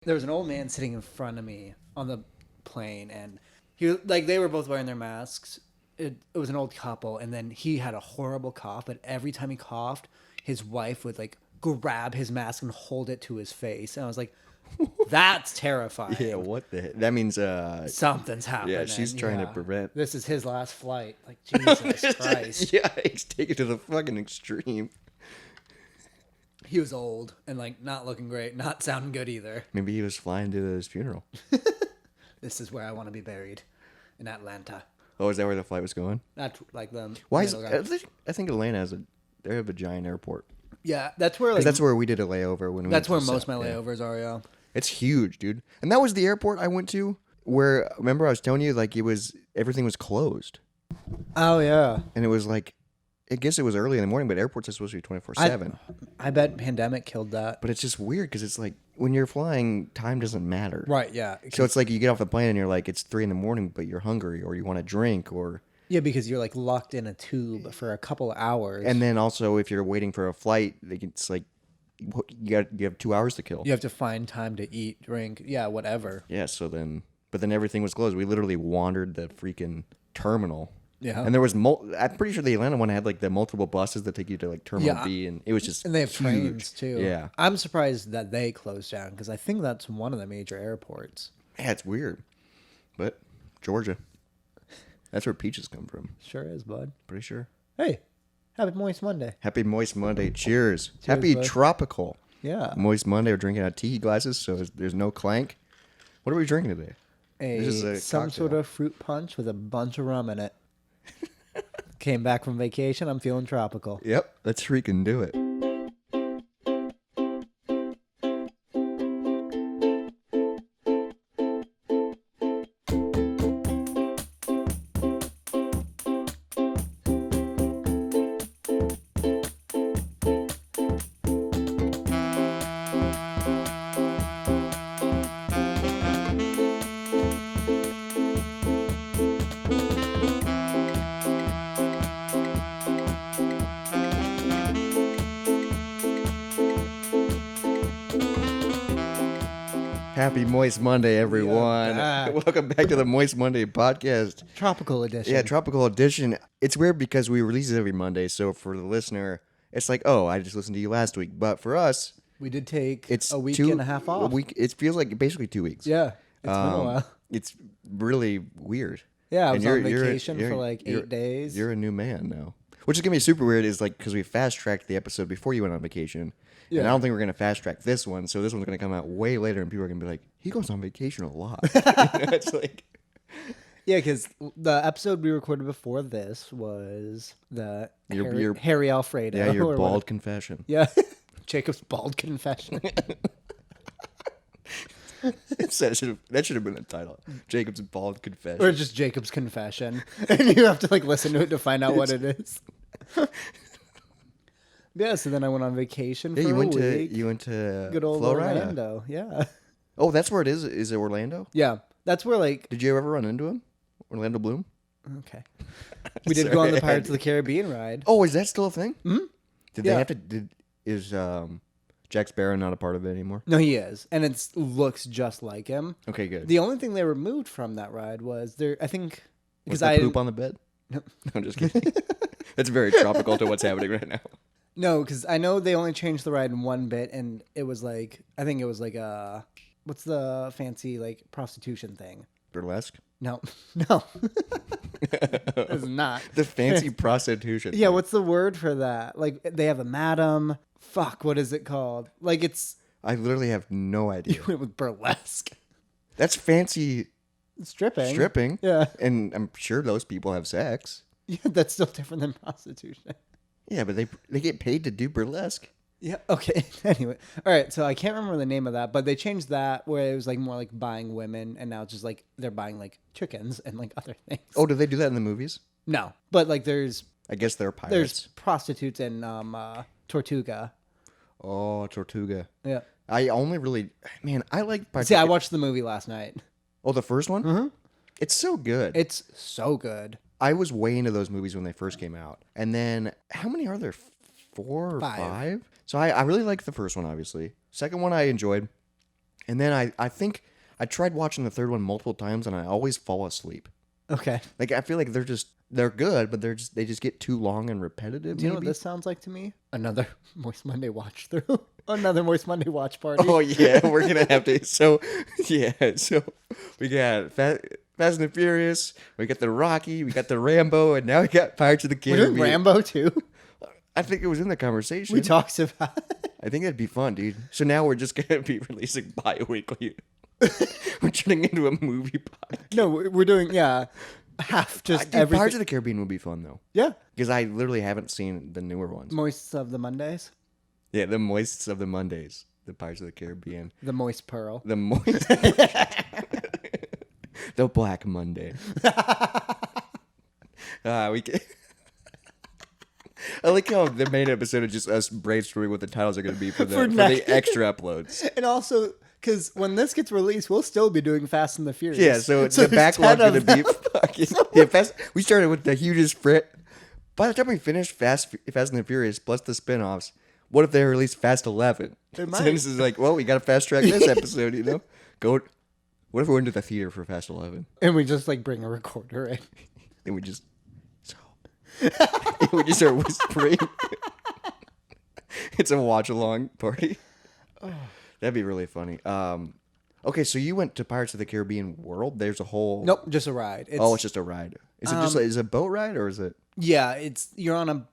There was an old man sitting in front of me on the plane, and they were both wearing their masks. It was an old couple, and then he had a horrible cough. But every time he coughed, his wife would like grab his mask and hold it to his face, and I was like, "That's terrifying." Yeah, what the heck? That means Something's happening. yeah, she's trying to prevent. This is his last flight. Like Jesus Christ. Yeah, he's taken to the fucking extreme. He was old and like not looking great, not sounding good either. Maybe he was flying to his funeral. This is where I want to be buried, in Atlanta. Oh, is that where the flight was going? Not like the Why is middle guy. I think Atlanta has they have a giant airport. Yeah, that's where like 'Cause that's where we did a layover when we that's where went to most of South- my yeah. layovers are. Yeah. It's huge, dude. And that was the airport I went to where remember I was telling you like everything was closed. Oh yeah. And it was like I guess it was early in the morning, but airports are supposed to be 24/7. I bet pandemic killed that. But it's just weird because it's like when you're flying, time doesn't matter. Right. Yeah. So it's like you get off the plane and you're like, it's 3 a.m, but you're hungry or you want a drink or. Yeah, because you're like locked in a tube for a couple of hours, And then also if you're waiting for a flight, it's like you have 2 hours to kill. you have to find time to eat, drink, yeah, whatever. Yeah. But then everything was closed. We literally wandered the freaking terminal. Yeah. And there was I'm pretty sure the Atlanta one had like the multiple buses that take you to like Terminal Yeah. B, and it was just And they have huge. trains too. Yeah. I'm surprised that they closed down because I think that's one of the major airports. Yeah, it's weird. But Georgia, that's where peaches come from. Sure is, bud. Pretty sure. Hey, happy Moist Monday. Happy Moist Monday. Cheers. Cheers, Happy bud. tropical. Yeah. Moist Monday. We're drinking out of tea glasses, so there's no clank. What are we drinking today? This is a Some cocktail. sort of fruit punch with a bunch of rum in it. Came back from vacation. I'm feeling tropical. Yep, let's freaking do it. Happy Moist Monday, everyone. back. Welcome back to the Moist Monday podcast. Tropical edition. Yeah, tropical edition. It's weird because we release it every Monday, so for the listener, it's like, oh, I just listened to you last week. But for us, We did take it's a week 2 and a half off. A week. It feels like basically 2 weeks. Yeah. It's been a while. It's really weird. Yeah, I And was on vacation for like you're- 8 days. You're a new man now, which is gonna be super weird. Is like because we fast tracked the episode before you went on vacation, and I don't think we're gonna fast track this one. So this one's gonna come out way later, and people are gonna be like, "He goes on vacation a lot." It's like, Yeah, because the episode we recorded before this was the Your- Harry Alfredo. yeah, your or bald whatever. confession. Yeah. Jacob's bald confession. that should have been the title. Jacob's bald confession. Or just Jacob's confession. And you have to like listen to it to find out what it is. Yeah, so then I went on vacation for Yeah, a week. you went to Good old Florida. Orlando. Yeah. Oh, that's where it is. Is it Orlando? Yeah. That's where like Did you ever run into him? Orlando Bloom? okay. We did go on the Pirates of the Caribbean ride. Oh, is that still a thing? Mm-hmm. Did they Yeah. have to? Is Jack Sparrow not a part of it anymore? No, he is. And it looks just like him. Okay, good. The only thing they removed from that ride was there I think Was because the I poop on the bed? No, I'm just kidding. That's very tropical to what's happening right now. No, because I know they only changed the ride in one bit, and it was like I think it was like what's the fancy like prostitution thing? Burlesque? No, no, it's not. The fancy prostitution. Yeah, thing. what's the word for that? Like they have a madam. Fuck, what is it called? Like it's I literally have no idea. it was burlesque That's fancy stripping. stripping. Yeah, And I'm sure those people have sex. yeah, that's still different than prostitution. Yeah, but they get paid to do burlesque. Yeah. Okay. Anyway, all right. So I can't remember the name of that, but they changed that where it was like more like buying women, and now it's just like they're buying like chickens and like other things. Oh, do they do that in the movies? No, but like there's I guess they're pirates. there's prostitutes in Tortuga. Oh, Tortuga. Yeah. I only really, man, I like. See, I watched the movie last night. Oh, the first one? Mm-hmm. It's so good. It's so good. I was way into those movies when they first came out. And then, how many are there? 4 or Five. 5? So I really liked the first one, obviously. Second one I enjoyed. And then I think I tried watching the third one multiple times, and I always fall asleep. Okay. Like I feel like they're good, but they just get too long and repetitive. Do you know what maybe? this sounds like to me? Another Moist Monday watch through. Another Moist Monday watch party. Oh yeah, we're gonna have to. So yeah, so we got Fast and the Furious, we got the Rocky, we got the Rambo, and now we got Pirates of the We're Caribbean. doing Rambo too. I think it was in the conversation. We talked about it. I think that'd be fun, dude. So now we're just gonna be releasing bi-weekly. We're turning into a movie podcast. No, we're doing half just Dude, everything. Pirates of the Caribbean would be fun though, Yeah, because I literally haven't seen the newer ones. Moists of the Mondays, Yeah, the moists of the Mondays, the Pirates of the Caribbean, the Moist Pearl. the moist, the Black Monday. We can. I like how the main episode is just us brainstorming what the titles are going to be for For the next- extra uploads. And also, because when this gets released, we'll still be doing Fast and the Furious. Yeah, so the there's backlog's 10 going to of be them. fucking. We started with the hugest frit. By the time we finished Fast and the Furious plus the spin-offs, what if they released Fast 11? They So might. this is like, well, we got to fast track this episode, you know? What if we went to the theater for Fast 11? And we just like bring a recorder in. And we just. We just start whispering. It's a watch-along party. That'd be really funny. Okay, so you went to Pirates of the Caribbean World. There's a whole. Nope, just a ride. It's just a ride. Is it just is it a boat ride or is it? Yeah, you're on a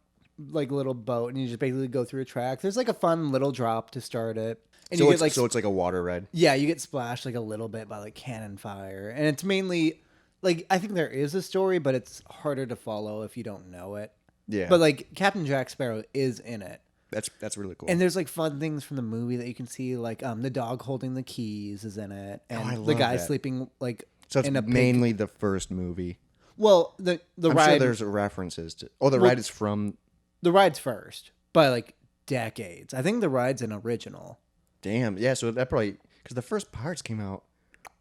like little boat and you just basically go through a track. There's like a fun little drop to start it. And you get like it's like a water ride. yeah, you get splashed like a little bit by like cannon fire. And it's mainly like I think there is a story, but it's harder to follow if you don't know it. Yeah, But like Captain Jack Sparrow is in it. that's really cool. And there's like fun things from the movie that you can see, like the dog holding the keys is in it, and I the love guy that. sleeping like so it's in a pig. mainly the first movie. Well, the I'm ride sure there's references to. Oh, the ride is from. the ride's first by like decades. I think the ride's an original. Damn, yeah. So that probably because the first Pirates came out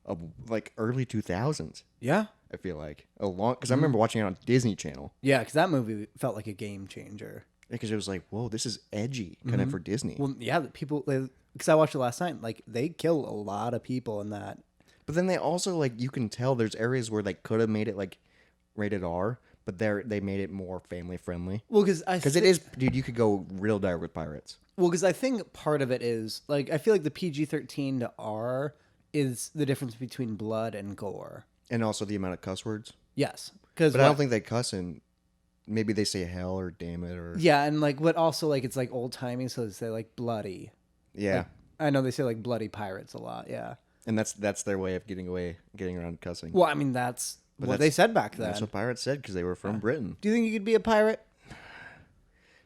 of like early 2000s. Yeah, I feel like a long because I remember watching it on Disney Channel. yeah, because that movie felt like a game changer. Because it was like, whoa, this is edgy, kind of for Disney. Well, yeah, the people because I watched it last night. Like they kill a lot of people in that. But then they also like you can tell there's areas where they could have made it like rated R, but they made it more family friendly. Well, because Because it is, dude. You could go real dark with pirates. Well, because I think part of it is like I feel like the PG-13 to R is the difference between blood and gore. And also the amount of cuss words. Yes, because But I don't think they cuss in. Maybe they say hell or damn it or yeah, and like what also like it's like old timey, so they say like bloody. yeah. Like, I know they say like bloody pirates a lot. Yeah. And that's their way of getting around cussing. Well, I mean that's what that's- they said back then. That's what pirates said because they were from Britain. Do you think you could be a pirate?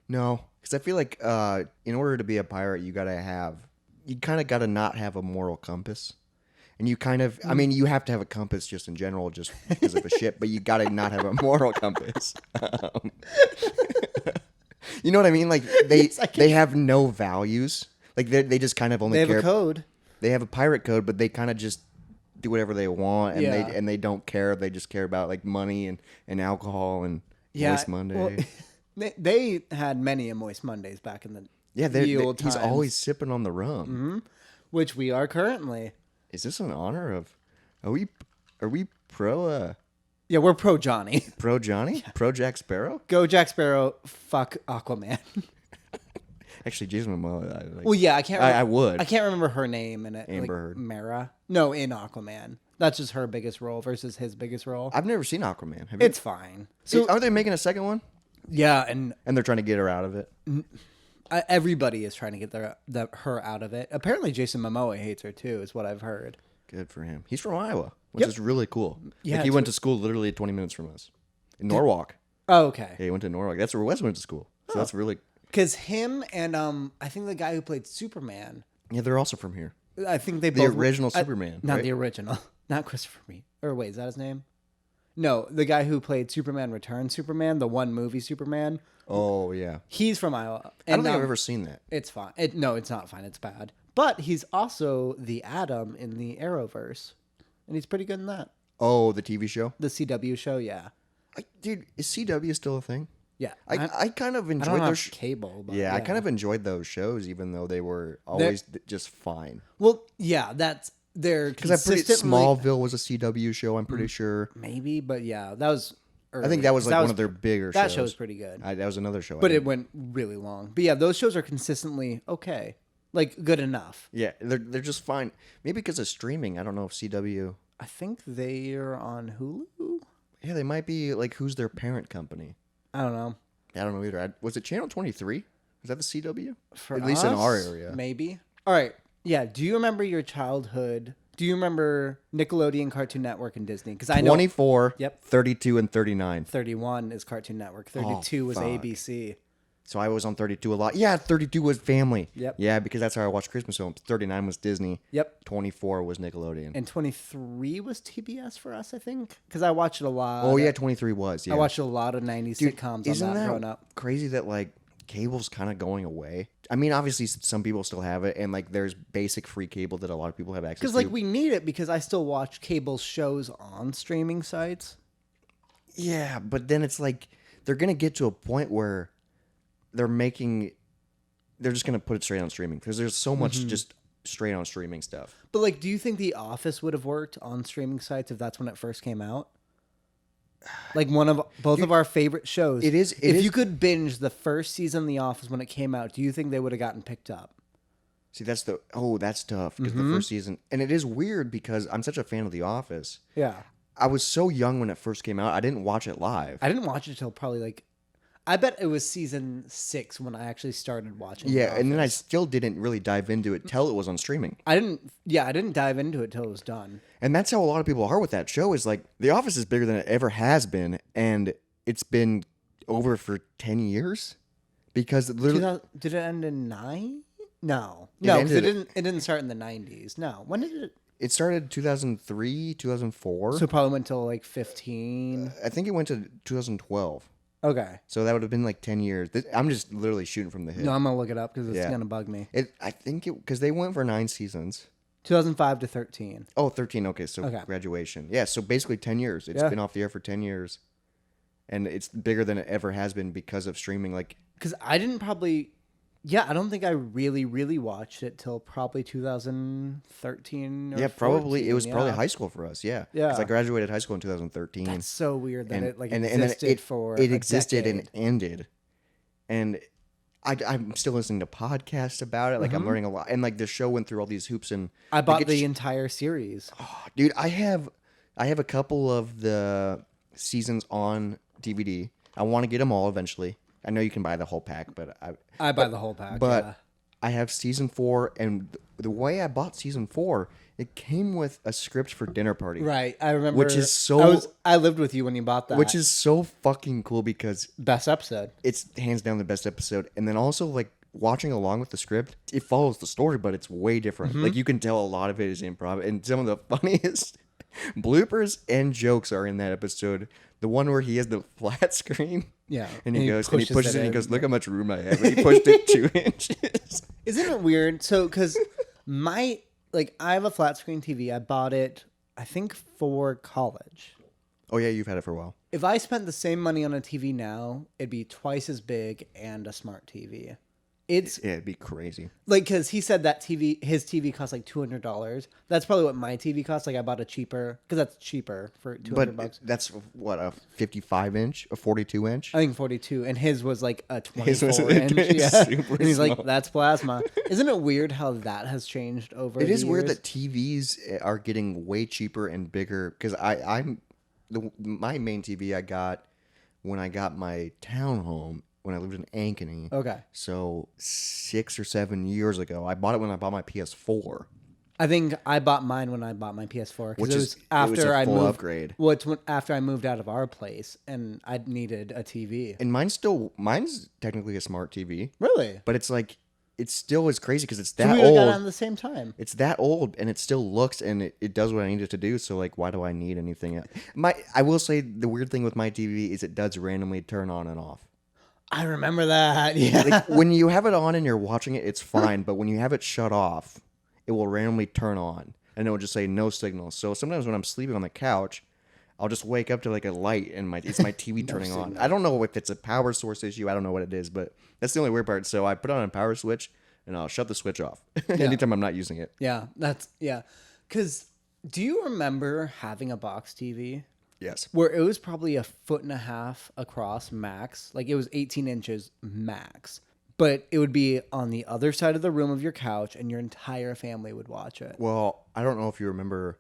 No, because I feel like in order to be a pirate, you kind of got to not have a moral compass. And you kind of, I mean, you have to have a compass just in general, just because of a ship, but you got to not have a moral compass. You know what I mean? Like they have no values. Like they just kind of only They have care. a code. They have a pirate code, but they kind of just do whatever they want, and Yeah. they don't care. They just care about like money and alcohol and Moist Monday. Well, they had many a Moist Mondays back in the Yeah, the old he's times, always sipping on the rum. which we are currently. Is this in honor of? Are we pro Yeah, we're pro Johnny. pro Johnny? Pro Jack Sparrow? Go Jack Sparrow. Fuck Aquaman. Actually, Jason Momoa. Like, Well, yeah, I can't. I would. I can't remember her name in it. Amber like, Heard. Mara. No, in Aquaman. That's just her biggest role versus his biggest role. I've never seen Aquaman. Have you? It's fine. So Are they making a second one? yeah, and And they're trying to get her out of it. everybody is trying to get her out of it. Apparently, Jason Momoa hates her too, is what I've heard. Good for him. He's from Iowa, which Yep. is really cool. Yeah, Like he it's went to school literally 20 minutes from us in Norwalk. Oh, okay. Yeah, he went to Norwalk. That's where Wes went to school. So that's really. Because him and I think the guy who played Superman. Yeah, they're also from here. I think they The both original Superman, not right? the original, not Christopher Reeve. Or wait, is that his name? No, the guy who played Superman Returns Superman, the one movie Superman. Oh yeah. He's from Iowa. I don't think I've ever seen that. It's fine. No, it's not fine. It's bad. But he's also the Atom in the Arrowverse, and he's pretty good in that. Oh, the TV show. The CW show, yeah. Dude, is CW still a thing? Yeah, I kind of I don't enjoyed have those. cable. But Yeah, I kind of enjoyed those shows, even though they were always just fine. well, yeah, they're Because I'm pretty consistently Smallville was a CW show. I'm pretty sure. maybe, but yeah, that was. Early, I think that was 'cause like one of their bigger that shows. show was pretty good, That was another show. but it went really long. But yeah, those shows are consistently okay, like good enough. yeah, they're just fine. Maybe because of streaming. I don't know if CW. I think they're on Hulu. Yeah, they might be like who's their parent company. I don't know. I don't know either. Was it Channel 23? Was that the CW? For At least in our us, area. maybe. All right. Yeah. Do you remember your childhood? Do you remember Nickelodeon, Cartoon Network, and Disney? Because I know 24, Yep. 32, and 39. 31 is Cartoon Network. 32 was fuck. ABC. So I was on 32 a lot. Yeah, 32 was family. Yep. Yeah, because that's how I watched Christmas films. 39 was Disney. Yep. 24 was Nickelodeon. And 23 was TBS for us, I think. Because I watched a lot. Oh yeah, 23 was. Yeah. I watched a lot of 90s sitcoms Isn't on that that growing up. crazy that like cable's kind of going away? I mean, obviously some people still have it, and like there's basic free cable that a lot of people have access Because to. like we need it because I still watch cable shows on streaming sites. Yeah, but then it's like they're gonna get to a point where they're just gonna put it straight on streaming because there's so much Mm-hmm. just straight on streaming stuff. But like, do you think The Office would have worked on streaming sites if that's when it first came out? Like both of our favorite shows. It is- if you could binge the first season of The Office when it came out, do you think they would have gotten picked up? See, that's tough because Mm-hmm. the first season, and it is weird because I'm such a fan of The Office. Yeah. I was so young when it first came out. I didn't watch it live. I didn't watch it till probably like, I bet it was season 6 when I actually started watching. Yeah, The and then I Office. still didn't really dive into it till it was on streaming. I didn't dive into it till it was done. And that's how a lot of people are with that show is like The Office is bigger than it ever has been, and it's been over for 10 years because literally Did it end in 9? No, It no, 'cause ended- it didn't start in the 90s. No, when did it? it started 2003, 2004. So it probably went till like 15. I think it went to 2012. Okay. So that would have been like 10 years. I'm just literally shooting from the hip. No, I'm gonna look it up because it's Yeah. gonna bug me. I think it because they went for 9 seasons. 2005 to 13. Oh, 13. Okay, so Okay. graduation. Yeah, so basically 10 years. It's Yeah. been off the air for 10 years. And it's bigger than it ever has been because of streaming. Like, Because I didn't probably. Yeah, I don't think I really watched it till probably 2013. Or yeah, probably. It 14, was probably yeah. high school for us. Yeah. Yeah. Because I graduated high school in 2013. That's so weird that and, it like and existed then for. it a existed decade. and ended. And I'm still listening to podcasts about it. Like, I'm learning a lot. And, like, the show went through all these hoops. And I bought like, the entire series. dude, I have a couple of the seasons on DVD. I want to get them all eventually. I know you can buy the whole pack, but I buy the whole pack. but yeah. I have season 4, and the way I bought season 4, it came with a script for Dinner Party, Right, I remember. Which is so- I lived with you when you bought that. which is so fucking cool because best episode. it's hands down the best episode. And then also like watching along with the script, it follows the story, but it's way different. Like you can tell a lot of it is improv, and some of the funniest bloopers and jokes are in that episode. The one where he has the flat screen. Yeah, And he pushes it it and he in. goes, "Look how much room I have." And he pushed it 2 inches. Isn't it weird? So, because I have a flat screen TV. I bought it, I think, for college. Oh yeah, you've had it for a while. If I spent the same money on a TV now, it'd be twice as big and a smart TV. It's Yeah, it'd be crazy. like, because he said that his TV costs like $200. That's probably what my TV costs. Like, I bought a cheaper, because that's cheaper for $200. But that's what, a 55 inch, a 42 inch. I think 42, and his was like a His 24 was inch. Yeah. super And he's like, small. that's plasma. Isn't it weird how that has changed over It the is weird years? that TVs are getting way cheaper and bigger because my main TV I got when I got my townhome when I lived in Ankeny. Okay. So 6 or 7 years ago, I bought it when I bought my PS4. I think I bought mine when I bought my PS4 Which because it is- was it after was a I full moved. upgrade. Well, it's after I moved out of our place and I needed a TV. And mine's technically a smart TV, Really? but it's like it still is crazy because it's So that we would've got it old. on the same time. It's that old and it still looks and it does what I need it to do. So like, why do I need anything else? I will say the weird thing with my TV is it does randomly turn on and off. I remember that. Yeah. Like when you have it on and you're watching it, it's fine. But when you have it shut off, it will randomly turn on and it will just say no signal. So sometimes when I'm sleeping on the couch, I'll just wake up to like a light and it's my TV turning on. I don't know if it's a power source issue. I don't know what it is, but that's the only weird part. So I put on a power switch and I'll shut the switch off anytime I'm not using it. Yeah, Because do you remember having a box TV Yes. where it was probably 1.5 feet across max? Like it was 18 inches max. But it would be on the other side of the room of your couch and your entire family would watch it. Well, I don't know if you remember.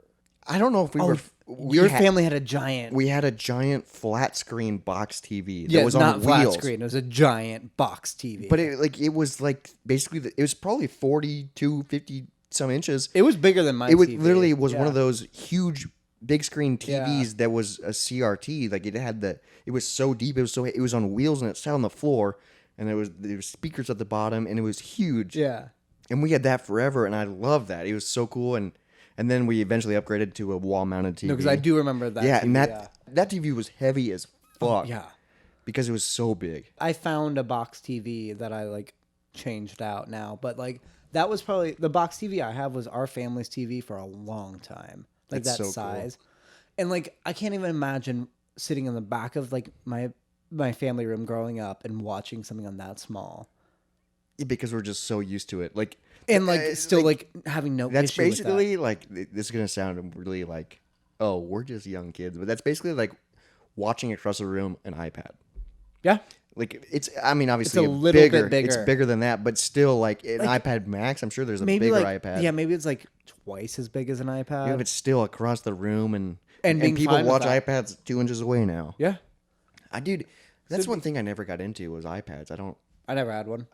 I don't know if Your family had a giant. We had a giant flat screen box TV that Yeah, was not on flat wheels. screen. It was a giant box TV. But it was like basically it was probably 42, 50 some inches. it was bigger than my It was TV. literally was one Yeah. of those huge big screen TVs Yeah. that was a CRT. Like it was so deep. It was on wheels and it sat on the floor, and there was speakers at the bottom, and it was huge. Yeah. And we had that forever, and I loved that. It was so cool, and then we eventually upgraded to a wall mounted TV. No, because I do remember that. Yeah, TV, and that TV was heavy as fuck. Yeah. Because it was so big. I found a box TV that I like changed out now, but like that was probably the box TV I have was our family's TV for a long time. Like That's that so cool. size. And like I can't even imagine sitting in the back of like my family room growing up and watching something on that small. Yeah, because we're just so used to it. Like And like still like having no that's issue with that. basically like this is gonna sound really like, oh, we're just young kids, but that's basically like watching across the room an iPad. Yeah. Like obviously a little bit bigger. It's bigger than that, but still like an iPad Max. I'm sure there's a Maybe bigger like iPad. yeah, maybe it's like twice as big as an iPad. You have it still across the room, and being people fine with watch that. iPads 2 inches away now. Yeah. That's one thing I never got into was iPads. I never had one.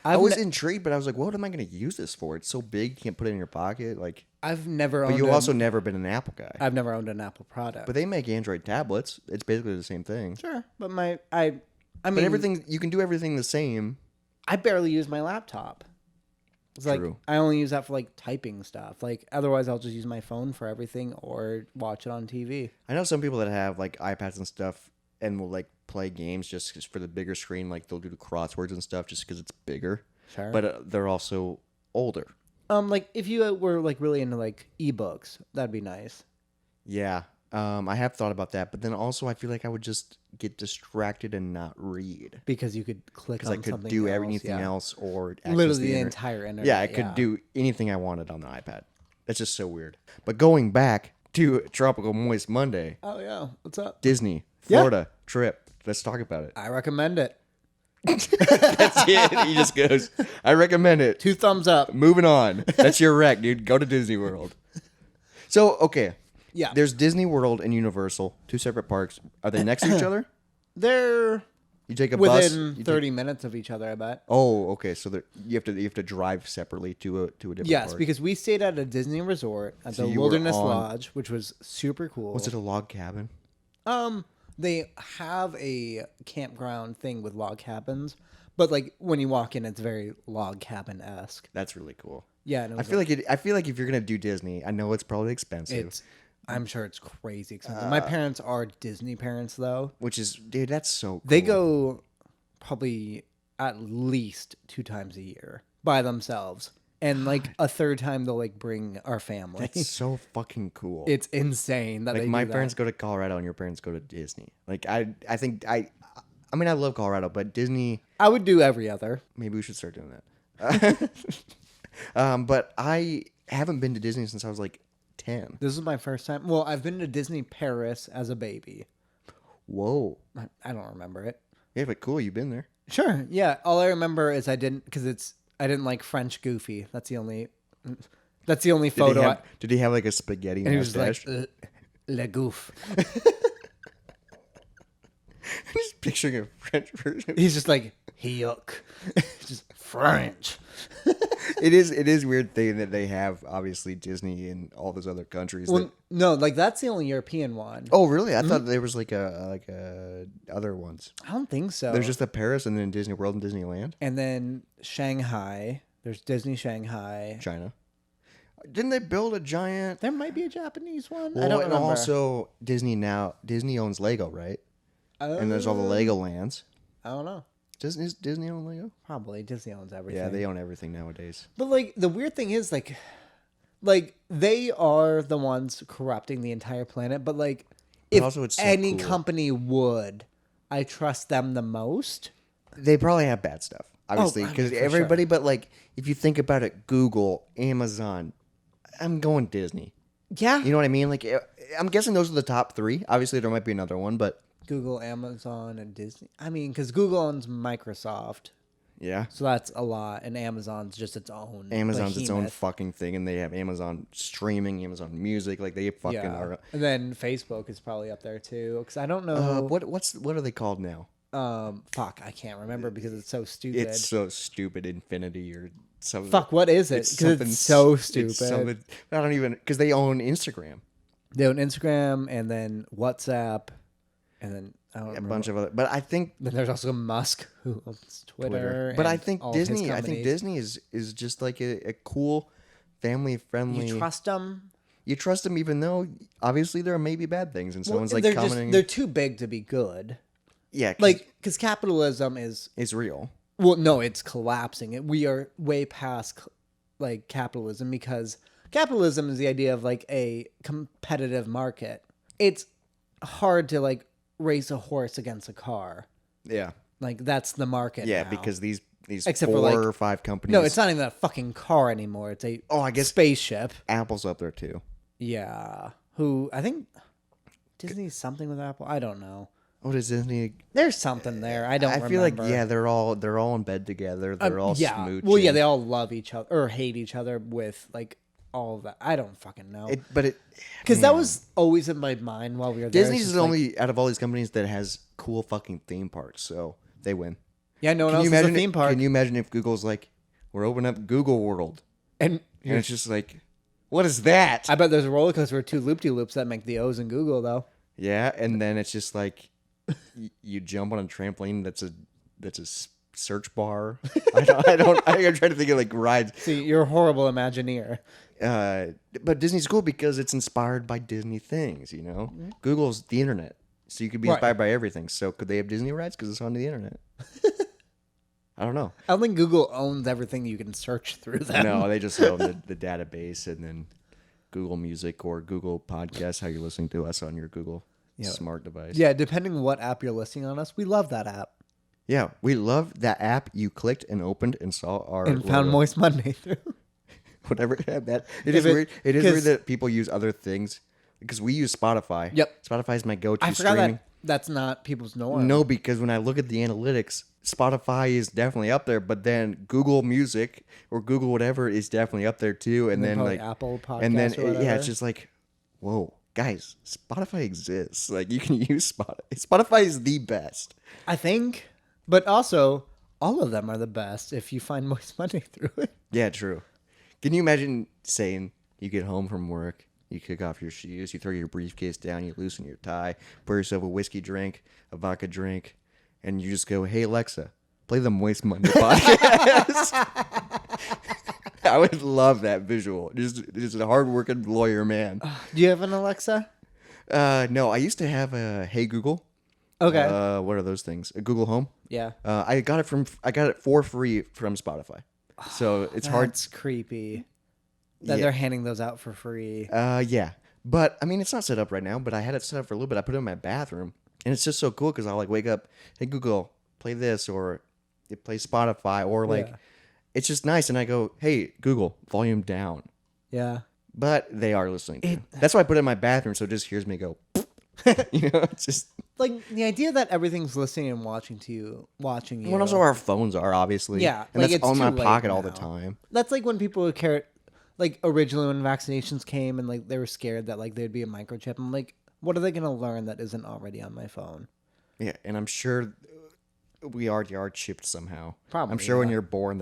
I was intrigued, but I was like, what am I going to use this for? It's so big, you can't put it in your pocket. Like, I've never owned but you also never been an Apple guy. I've never owned an Apple product. But they make Android tablets. It's basically the same thing. Sure. But I mean But everything you can do everything the same. I barely use my laptop. It's like True. I only use that for like typing stuff. Like otherwise I'll just use my phone for everything or watch it on TV. I know some people that have like iPads and stuff and will like play games just 'cause for the bigger screen. Like they'll do crosswords and stuff just because it's bigger. Sure. But they're also older. Like if you were like really into like ebooks, that'd be nice. Yeah. I have thought about that, but then also I feel like I would just get distracted and not read Because you could click because on I could something do else, anything yeah. else or access Literally the internet. entire internet. Yeah, I could do anything I wanted on the iPad. That's just so weird. But going back to Tropical Moist Monday, Oh yeah. What's up? Disney, Yeah. Florida trip. Let's talk about it. I recommend it. That's it. He just goes, I recommend it. 2 thumbs up. Moving on. That's your rec, dude. Go to Disney World. So, okay. Yeah. There's Disney World and Universal, 2 separate parks. Are they next to each other? They're You take a bus. within 30 minutes of each other, I bet. Oh, okay. So you have to drive separately to a different Yes, park. because we stayed at a Disney resort at So the you were Wilderness on- Lodge, which was super cool. Was it a log cabin? They have a campground thing with log cabins, but like when you walk in, it's very log cabin esque. That's really cool. Yeah, and it I was feel like I feel like if you're gonna do Disney, I know it's probably expensive. I'm sure it's crazy expensive. My parents are Disney parents though. Which is, dude, that's so cool. They go probably at least 2 times a year by themselves, and like a third time they'll like bring our family. That's so fucking cool. It's insane that like they my do parents that. go to Colorado and your parents go to Disney. Like I mean I love Colorado, but Disney, I would do every other. maybe we should start doing that. But I haven't been to Disney since I was like 10. This is my first time. Well, I've been to Disney Paris as a baby. Whoa. I don't remember it. Yeah, but cool, you've been there. Sure. Yeah. All I remember is I didn't like French Goofy. That's the only photo. Did he have like a spaghetti And he was mustache? like, Le Goof. Just picturing a French version. He's just like, yuck. Just French. It is weird thing that they have obviously Disney in all those other countries. Well, that, no, like that's the only European one. oh, really? I thought there was like a other ones. I don't think so. There's just the Paris and then Disney World and Disneyland. And then Shanghai. There's Disney Shanghai. China. Didn't they build a giant? There might be a Japanese one. I Well, don't and remember. also Disney owns Lego, right? And there's all the Lego lands. I don't know. Does Disney own Lego? Probably Disney owns everything. Yeah, they own everything nowadays. But like the weird thing is like they are the ones corrupting the entire planet, but like if also it's so any cool. company would, I trust them the most. They probably have bad stuff, obviously, I mean, because for everybody. sure. But like, if you think about it, Google, Amazon, I'm going Disney. Yeah. You know what I mean? Like, I'm guessing those are the top three. Obviously, there might be another one, but Google, Amazon, and Disney. I mean, because Google owns Microsoft, yeah, so that's a lot, and Amazon's just its own. Amazon's its own behemoth. fucking thing, and they have Amazon streaming, Amazon Music. Like, they fucking Yeah, are. and then Facebook is probably up there too. Because I don't know. What are they called now? Fuck, I can't remember because it's so stupid. It's so stupid. Infinity or something. Fuck, what is it? Because it's so stupid. I don't even because they own Instagram. They own Instagram and then WhatsApp, and then I don't A remember. bunch of other, but I think Then there's also Musk who owns Twitter. But I and think all of his Disney. I think companies. Disney is just like a cool, family friendly. You trust them? You trust them, even though obviously there may be bad things, and someone's like they're commenting. they're too big to be good. Yeah, Like, because capitalism is it's real. well, no, it's collapsing. We are way past like capitalism because capitalism is the idea of like a competitive market. It's hard to like race a horse against a car. Yeah, Like that's the market. yeah, now. because these Except for, four like- or five companies. no, it's not even a fucking car anymore. It's a Oh, I guess spaceship. Apple's up there too. Yeah. Who I think Disney's something with Apple. I don't know. What is Disney? There's something there. I don't. I feel like remember. they're all in bed together. They're all yeah. smooching. Well, yeah, they all love each other or hate each other with like all of that. I don't fucking know. But Because that was always in my mind while we were there. Disney's It's is just the like, only out of all these companies that has cool fucking theme parks, so they win. yeah, no one Can else you has a imagine? theme park. Can you imagine if Google's like, we're opening up Google World, and and it's just like, what is that? I bet there's a roller coaster with two loop-de-loops that make the O's in Google though. Yeah, and then it's just like, you jump on a trampoline that's a search bar. I'm trying to think of like rides. See, you're a horrible Imagineer. But Disney's cool because it's inspired by Disney things. You know, Google's the internet, so you could be Right. inspired by everything. So could they have Disney rides because it's on the internet? I don't know. I don't think Google owns everything you can search through them. No, they just own the database and then Google Music or Google Podcasts, how you're listening to us on your Google smart device. Yeah, depending on what app you're listening on us, we love that app. Yeah, we love that app you clicked and opened and saw our And found logo. Moist Monday through. Whatever that. It If is it- weird. It is weird 'cause- that people use other things because we use Spotify. Yep. Spotify's my go-to I forgot streaming. that that's not people's norm. No, because when I look at the analytics, Spotify is definitely up there, but then Google Music or Google whatever is definitely up there too. And then probably like Apple Podcasts and then or whatever. yeah, it's just like, whoa, guys, Spotify exists. Like you can use Spotify. Spotify is the best. I think, but also all of them are the best if you find Moist Monday through it. Yeah, true. Can you imagine saying you get home from work, you kick off your shoes, you throw your briefcase down, you loosen your tie, pour yourself a whiskey drink, a vodka drink, and you just go, "Hey Alexa, play the Moist Monday podcast." I would love that visual. Just a hardworking lawyer man. Do you have an Alexa? No, I used to have a Hey Google. Okay. What are those things? A Google Home. Yeah. I got it for free from Spotify. So it's hard. That's creepy. That Yeah. they're handing those out for free. Yeah. But I mean, it's not set up right now. But I had it set up for a little bit. I put it in my bathroom, and it's just so cool because I'll like wake up, hey Google, play this, or it plays Spotify, or like, Yeah. it's just nice. And I go, hey Google, volume down. Yeah. But they are listening. To me. That's why I put it in my bathroom, so it just hears me go. You know, it's just. Like the idea that everything's listening and watching you. Well, also our phones are obviously. Yeah, and like, that's it's on my too late pocket all the now. time. That's like when people would care, like originally when vaccinations came and like they were scared that like there'd be a microchip. I'm like, what are they gonna learn that isn't already on my phone? Yeah, and I'm sure we already are chipped somehow. Probably, I'm sure when yeah. you're born,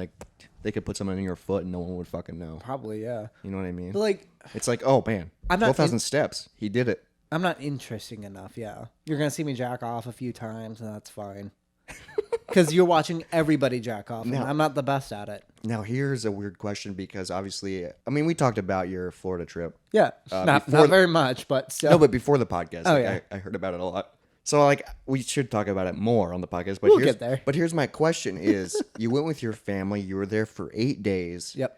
they could put something in your foot and no one would fucking know. Probably, yeah. You know what I mean? But like, It's like, oh man, I'm not 12,000 steps. He did it. I'm not interesting enough. Yeah, you're gonna see me jack off a few times, and that's fine. Because you're watching everybody jack off, and No. I'm not the best at it. Now here's a weird question because obviously, I mean, we talked about your Florida trip. Yeah, not before- very much, but still. No, but before the podcast, Oh, like, yeah. I heard about it a lot. So like, we should talk about it more on the podcast. But We'll here's, get there. But here's my question: is you went with your family? You were there for 8 days. Yep.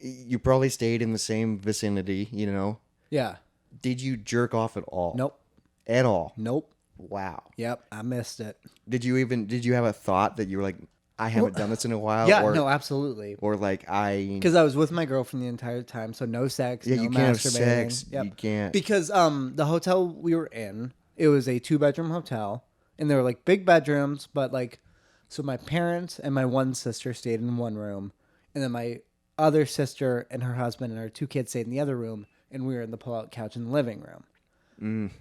You probably stayed in the same vicinity. You know. Yeah. Did you jerk off at all? Nope. at all. Nope. Wow. Yep, I missed it. Did you have a thought that you were like, I haven't done this in a while? Yeah, or, no, absolutely. Or like Because I was with my girlfriend the entire time, so no sex, yeah, no you can't have masturbating. sex. Yep. You can't. Because the hotel we were in, it was a 2-bedroom hotel, and they were like big bedrooms, but like, so my parents and my one sister stayed in one room, and then my other sister and her husband and her 2 kids stayed in the other room, and we were in the pull-out couch in the living room.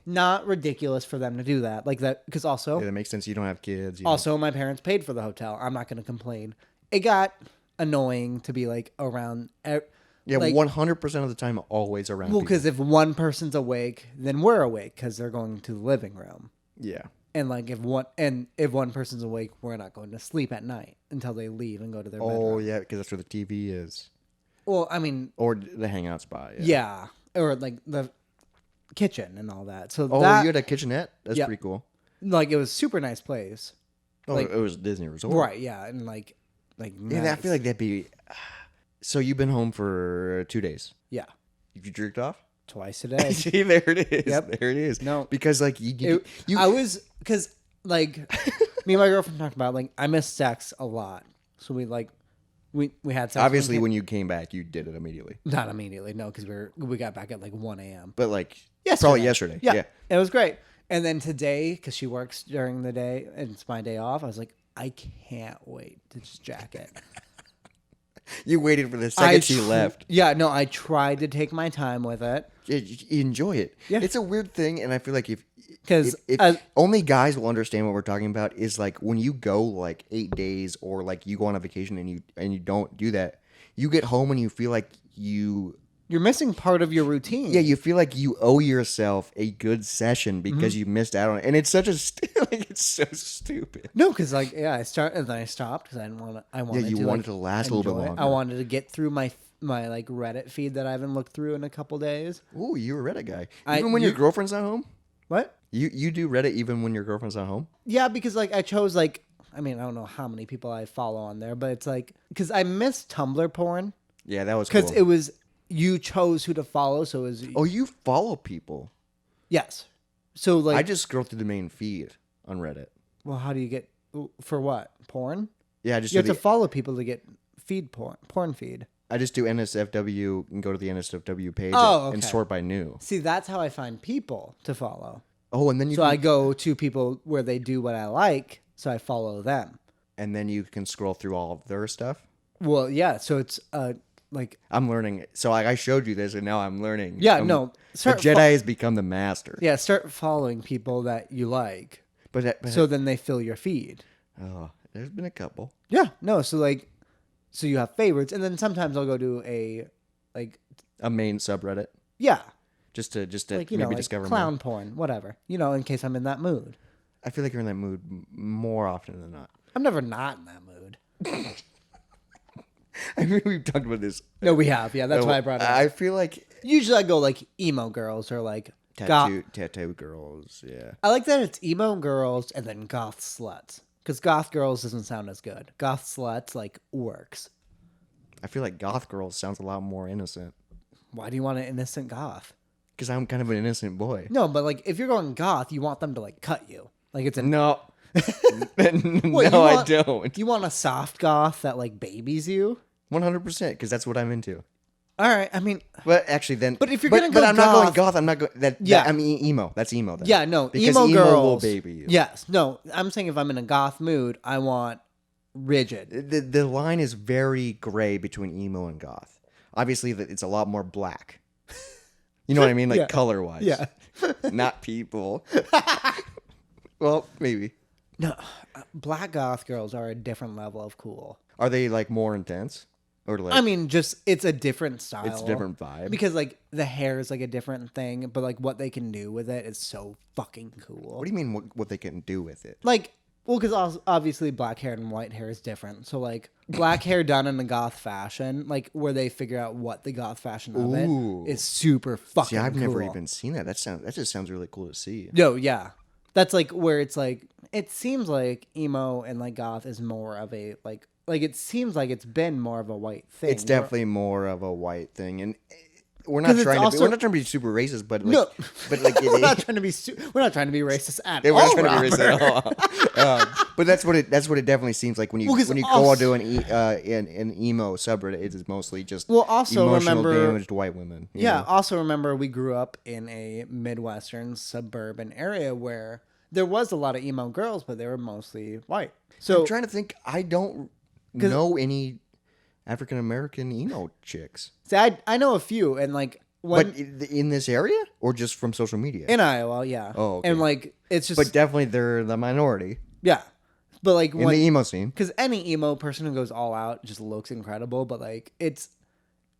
Not ridiculous for them to do that, like that, because also Yeah, that makes sense. You don't have kids. also my parents paid for the hotel. I'm not going to complain. It got annoying to be like around. Yeah, like, 100% of the time, always around. well, people. because if one person's awake, then we're awake because they're going to the living room. Yeah. And like if one person's awake, we're not going to sleep at night until they leave and go to their bedroom. Oh yeah, because that's where the TV is, Well, I mean, or the hangout spot. yeah, or like the kitchen and all that. So Oh, that, you had a kitchenette. That's Yeah. pretty cool. like, it was super nice place. Oh, Like- it was Disney Resort. Right? Yeah, and like Yeah, nice. I feel like that'd be. So you've been home for 2 days. yeah, You jerked off? twice a day. See, there it is. Yep. There it is. No. because like I was because like me and my girlfriend talked about like I miss sex a lot, so we had sex. obviously when you came back, you did it immediately. not immediately, no, because we got back at like 1 a.m. But like Yesterday. probably yesterday. Yeah, it was great. And then today, because she works during the day and it's my day off, I was like, I can't wait to just jack it. You waited for the second she left. Yeah, no, I tried to take my time with it Yeah, you enjoy it. Yeah. It's a weird thing, and I feel like if because only guys will understand what we're talking about is like when you go like 8 days or like you go on a vacation and you don't do that, you get home and you feel like you're missing part of your routine. you feel like you owe yourself a good session because you missed out on it, and it's such a like it's so stupid. No, because like I started and then I stopped because I didn't want to. I wanted you to, wanted like, to last a little bit enjoy it. longer. I wanted to get through my like Reddit feed that I haven't looked through in a couple days. Ooh, you're a Reddit guy. I- Even when your you- girlfriend's not home, What? you do Reddit even when your girlfriend's not home. Yeah, because like I chose like I mean I don't know how many people I follow on there, but it's like because I miss Tumblr porn Yeah, that was cool. because it was you chose who to follow, so it was Oh, you follow people. yes. So like I just scroll through the main feed on Reddit. well, how do you get for what porn? Yeah, I just You do have to follow people to get feed porn feed. I just do NSFW and go to the NSFW page Oh, and okay. sort by new. See, that's how I find people to follow. Oh, and then you So can, I go to people where they do what I like, so I follow them. and then you can scroll through all of their stuff. Well, yeah, so it's like I'm learning. So I showed you this, and now I'm learning. yeah, no, the start Jedi has become the master. yeah, start following people that you like. but So then they fill your feed. oh, there's been a couple. Yeah, no, so like so you have favorites and then sometimes I'll go to a like A main subreddit yeah, just to like you maybe know, like discover clown more. porn, whatever. You know, in case I'm in that mood. I feel like you're in that mood more often than not. I'm never not in that mood. I mean, we've talked about this. No, we have. Yeah, that's why I brought it up. I feel like Usually I go like emo girls or like goth. tattoo girls. Yeah. I like that it's emo girls and then goth sluts. Because goth girls doesn't sound as good. Goth sluts like works. I feel like goth girls sounds a lot more innocent Why do you want an innocent goth? because I'm kind of an innocent boy. No, but like if you're going goth, you want them to like cut you. Like it's a No. What, No, you I want- don't. You want a soft goth that like babies you? 100% because that's what I'm into. All right, I mean, But actually, then. But if you're gonna go but I'm not going goth- goth. I'm not going. Yeah. I mean emo. That's emo. Then. yeah, no, Because emo girls. will baby you. Yes, no, I'm saying if I'm in a goth mood, I want rigid. The line is very gray between emo and goth. Obviously, it's a lot more black. You know what I mean, like Yeah. color wise. Yeah. Not people. Well, maybe. No, black goth girls are a different level of cool. Are they like more intense, or like I mean, just it's a different style. it's a different vibe? because like the hair is like a different thing, but like what they can do with it is so fucking cool. What do you mean? What they can do with it? Like, well, because obviously black hair and white hair is different. So like black hair done in a goth fashion, like where they figure out what the goth fashion of Ooh. it is super fucking. See, I've never cool. even seen that. That just sounds really cool to see. No, yeah, that's like where it's like it seems like emo and like goth is more of a like it seems like it's been more of a white thing. It's definitely more of a white thing, and we're not 'Cause it's trying to also- be, we're not trying to be super racist, but like, No. but like we're not it, trying to be we're not trying to be racist at we're all. not trying to be Robert. racist at all. But that's what it definitely seems like when you Well, 'cause when you go also- onto an emo subreddit. It is mostly just Well, also emotional remember- damaged white women. you Yeah. know? Also, remember we grew up in a Midwestern suburban area where there was a lot of emo girls, but they were mostly white. So I'm trying to think. I don't know any African American emo chicks. see, I know a few, and like when But in this area, or just from social media? in Iowa, yeah. Oh, okay. And like it's just But definitely they're the minority yeah. But like in when the emo scene. because any emo person who goes all out just looks incredible, but like it's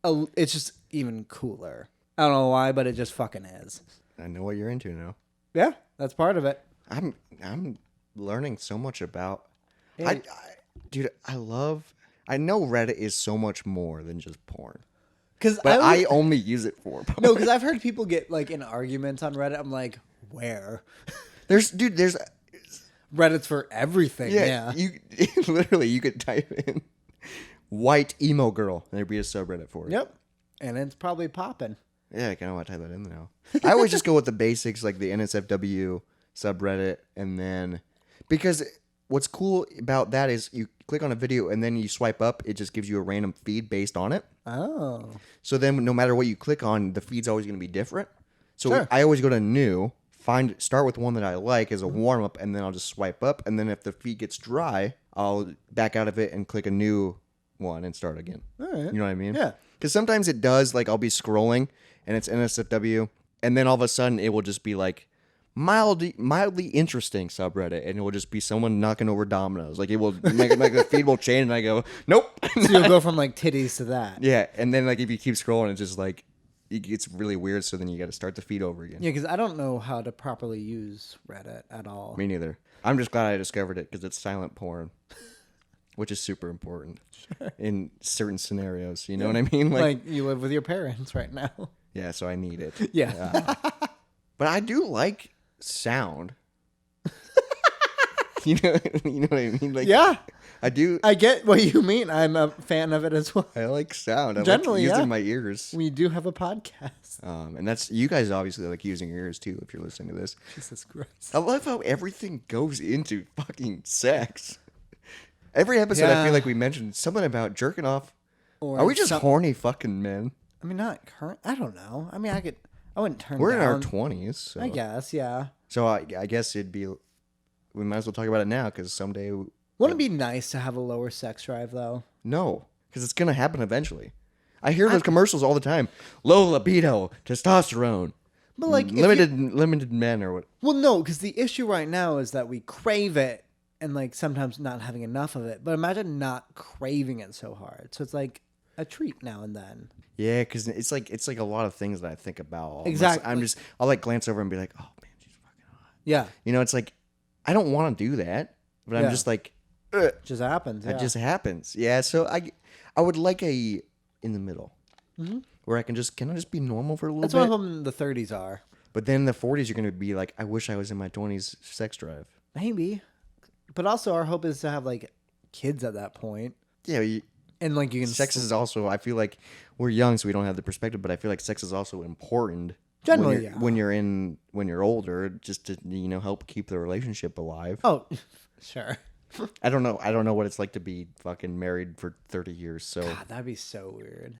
just even cooler. I don't know why, but it just fucking is. I know what you're into now. Yeah, that's part of it. I'm learning so much about. Hey. Dude, I know Reddit is so much more than just porn, Because but I only use it for porn. no, because I've heard people get like in arguments on Reddit. I'm like, where? there's Reddit's for everything. Yeah. you literally you could type in white emo girl and there'd be a subreddit for it. Yep. And it's probably popping. Yeah, I kind of want to type that in now. I always just go with the basics, like the NSFW subreddit, and then because what's cool about that is you click on a video and then you swipe up, it just gives you a random feed based on it. Oh. So then, no matter what you click on, the feed's always going to be different. So Sure. I always go to new, start with one that I like as a warm up, and then I'll just swipe up. And then if the feed gets dry, I'll back out of it and click a new one and start again. All right. You know what I mean? Yeah. Because sometimes it does, like I'll be scrolling and it's NSFW, and then all of a sudden it will just be like mildly interesting subreddit, and it will just be someone knocking over dominoes. Like it will make the feed will change, and I go, nope. So you'll go from like titties to that. Yeah, and then like if you keep scrolling, it's just like it gets really weird. So then you got to start the feed over again. Yeah, because I don't know how to properly use Reddit at all. Me neither. I'm just glad I discovered it because it's silent porn, which is super important in certain scenarios. You know what I mean? Like you live with your parents right now. Yeah, so I need it. Yeah. But I do like sound. you know what I mean? Like Yeah. I do. I get what you mean. I'm a fan of it as well. I like sound. I Generally, like using yeah. my ears. We do have a podcast. And that's you guys obviously like using your ears too if you're listening to this. Jesus Christ. I love how everything goes into fucking sex. Every episode, I Yeah. feel like we mentioned something about jerking off. Or Are we just some- horny fucking men? I mean, not current. I don't know. I mean, I wouldn't turn. We're in our down- 20s. So. I guess. Yeah. So I guess it'd be. We might as well talk about it now because someday. Wouldn't it be nice to have a lower sex drive though? No, because it's gonna happen eventually. I hear those commercials all the time. Low libido, testosterone, But like, if you- limited men or what? well, no, because the issue right now is that we crave it and like sometimes not having enough of it. But imagine not craving it so hard. So it's like a treat now and then. Yeah, because it's like a lot of things that I think about. Exactly. I'll like glance over and be like, oh man, she's fucking hot. Yeah. You know, it's like I don't want to do that, but I'm Yeah. just like, ugh. Just happens. Yeah. It just happens. Yeah, so I would like a in the middle where I can I just be normal for a little That's bit. what I'm the 30s are. But then in the 40s, you're gonna be like, I wish I was in my 20s sex drive. Maybe. But also our hope is to have like kids at that point. Yeah, And like you can sex is also. I feel like we're young, so we don't have the perspective. But I feel like sex is also important. Generally, when yeah. when you're older, just to help keep the relationship alive. Oh, sure. I don't know what it's like to be fucking married for 30 years. So God, that'd be so weird.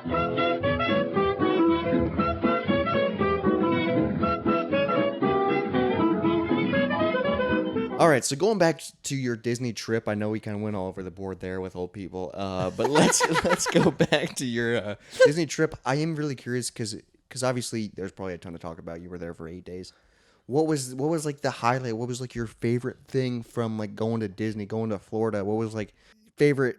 all right, so going back to your Disney trip, I know we kind of went all over the board there with old people. But let's go back to your Disney trip. I am really curious because obviously there's probably a ton to talk about. You were there for 8 days. What was like the highlight? What was like your favorite thing from like going to Disney, going to Florida? What was like favorite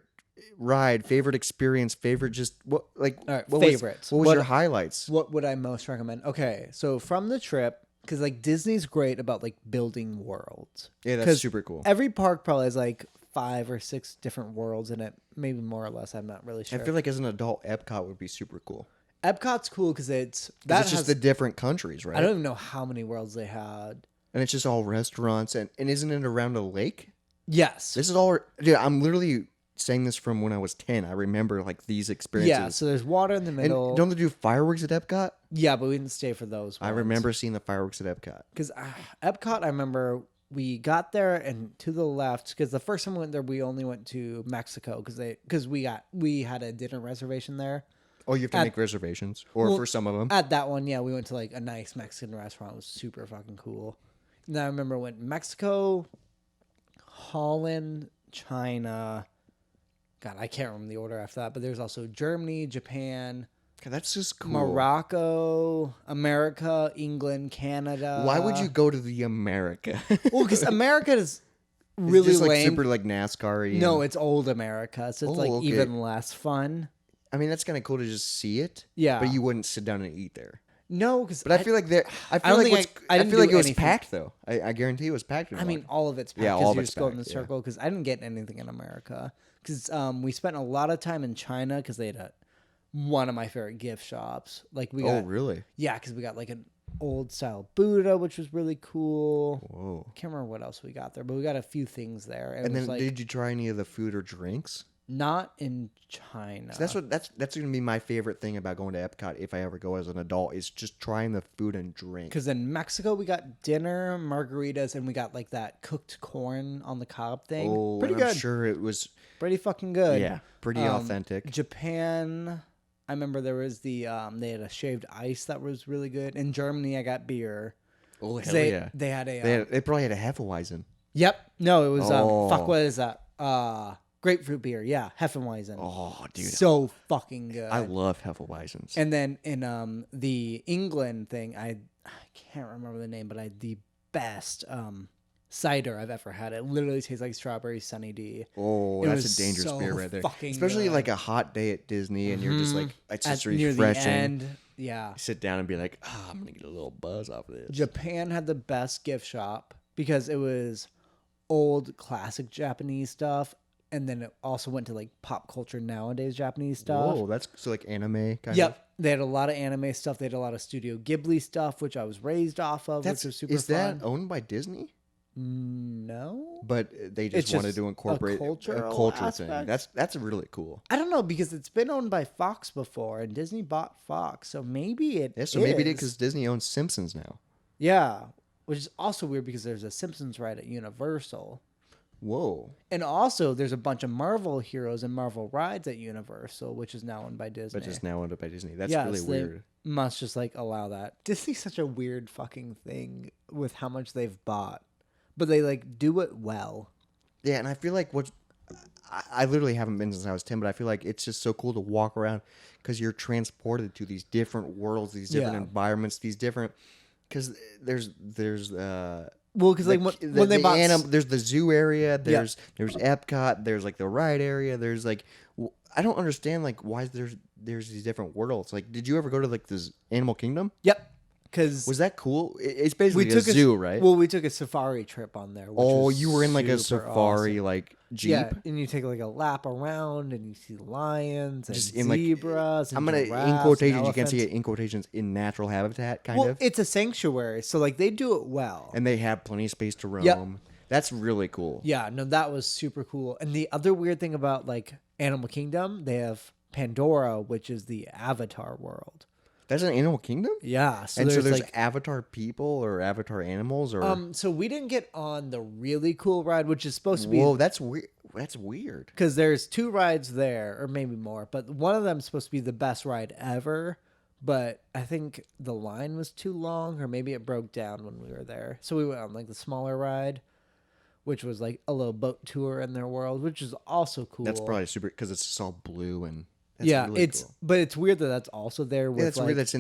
ride, favorite experience, favorite just what like All right, what favorites. What was What- your highlights? What would I most recommend? Okay, so from the trip, because like Disney's great about like building worlds. Yeah, that's 'Cause super cool. Every park probably has like 5 or 6 different worlds in it, maybe more or less. I'm not really sure. I feel like as an adult, Epcot would be super cool. Epcot's cool because it's 'Cause that it's just has, the different countries, right? I don't even know how many worlds they had. And it's just all restaurants, and isn't it around a lake? Yes. This is all, dude. I'm literally saying this from when I was 10. I remember like these experiences. Yeah, so there's water in the And middle. don't they do fireworks at Epcot? Yeah, but we didn't stay for those I remember seeing the fireworks at Epcot. because Epcot, I remember we got there and to the left, because the first time we went there, we only went to Mexico because we had a dinner reservation there. Oh, you have to At- make reservations, or Well, for some of them. At that one, yeah, we went to like a nice Mexican restaurant. It was super fucking cool. And then I remember went Mexico, Holland, China. God, I can't remember the order after that, but there's also Germany, Japan, God, that's just cool. Morocco, America, England, Canada. Why would you go to the America? Well, because America is It's really just like lame. super like NASCAR-y. No, it's old America, so it's Oh, like okay. even less fun. I mean that's kind of cool to just see it. Yeah. but you wouldn't sit down and eat there. No, because But I feel like there. I don't feel like think what's- I I didn't feel like do it was anything. packed though. I guarantee it was packed. I mean, all of it's packed Yeah, because all of you it's just go in the packed, yeah. circle. Because I didn't get anything in America. Because we spent a lot of time in China because they had one of my favorite gift shops. Like we oh got, really? yeah, because we got like an old style Buddha, which was really cool. Whoa. I can't remember what else we got there, but we got a few things there. And, And it was then like did you try any of the food or drinks? not in China. So that's gonna be my favorite thing about going to Epcot if I ever go as an adult is just trying the food and drink. Because in Mexico we got dinner, margaritas, and we got like that cooked corn on the cob thing. Oh, Pretty and good. I'm sure it was Pretty fucking good. yeah, pretty authentic. Japan, I remember there was they had a shaved ice that was really good. In Germany, I got beer. Oh 'Cause hell they yeah! they had a They probably had a Hefeweizen. yep. No, it was fuck. Oh. What is that? Grapefruit beer. Yeah, Hefeweizen. Oh dude, so fucking good. I love Hefeweizens. And then in the England thing, I can't remember the name, but I had the best cider I've ever had. It literally tastes like strawberry Sunny D. Oh, It that's was a dangerous so beer right there. fucking Especially good. like a hot day at Disney and you're just like it's just Near the refreshing. end, yeah. Sit down and be like, I'm gonna get a little buzz off of this. Japan had the best gift shop because it was old classic Japanese stuff, and then it also went to like pop culture nowadays Japanese stuff. Whoa, that's so like anime kind of. Yep, they had a lot of anime stuff. They had a lot of Studio Ghibli stuff, which I was raised off of, That's which was super is fun. that owned by Disney? No, But they It's just wanted just to incorporate a cultural culture thing. aspect. That's really cool. I don't know because it's been owned by Fox before, and Disney bought Fox, so maybe it. Yeah, so maybe it is. because Disney owns Simpsons now. Yeah, which is also weird because there's a Simpsons ride at Universal. Whoa. And also, there's a bunch of Marvel heroes and Marvel rides at Universal, which is now owned by Disney. But just now owned by Disney. That's Yes, really they weird. must just like allow that. Disney's such a weird fucking thing with how much they've bought, but they like do it well. Yeah, and I feel like I literally haven't been since I was 10, but I feel like it's just so cool to walk around because you're transported to these different worlds, these different Yeah. environments, these different. Because there's Well, because like when they bought there's the zoo area, there's Epcot, there's like the ride area, there's like I don't understand like why there's these different worlds. Like, did you ever go to like this Animal Kingdom? yep, because Was that cool? It's basically a zoo, right? Well, we took a safari trip on there. Which Oh, was you were in like a super safari awesome. like jeep. Yeah, and you take like a lap around, and you see lions and Just in like zebras. And I'm gonna in giraffes quotations. and You can see it elephants. in quotations in natural habitat, kind Well, of. it's a sanctuary, so like they do it well. And they have plenty of space to roam. Yep. That's really cool. Yeah, no, that was super cool. And the other weird thing about like Animal Kingdom, they have Pandora, which is the Avatar world. That's an Animal Kingdom. Yeah, so And there's, so there's like avatar people or avatar animals or so we didn't get on the really cool ride, which is supposed to be whoa, that's weird. That's weird. because there's two rides there, or maybe more, but one of them is supposed to be the best ride ever. But I think the line was too long, or maybe it broke down when we were there. So we went on like the smaller ride, which was like a little boat tour in their world, which is also cool. That's probably super because it's just all blue and that's yeah, really it's cool. but it's weird that that's also there with Yeah, that's like weird. That's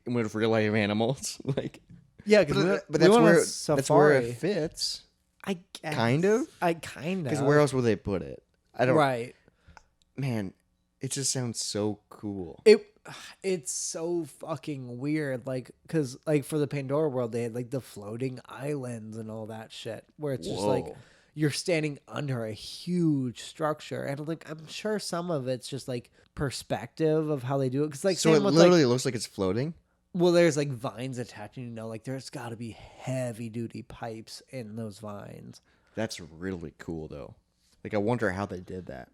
with real life animals. Like, yeah, because but that's where safari. that's where it fits. I guess. Kind of? I kind of Because where else would they put it? I don't. right. Man, it just sounds so cool. It's so fucking weird, like because like for the Pandora world they had like the floating islands and all that shit where it's just like Whoa. you're standing under a huge structure, and like I'm sure some of it's just like perspective of how they do it because like So same it with literally like looks like it's floating. well there's like vines attaching, you know, like there's got to be heavy duty pipes in those vines. That's really cool though. Like I wonder how they did that.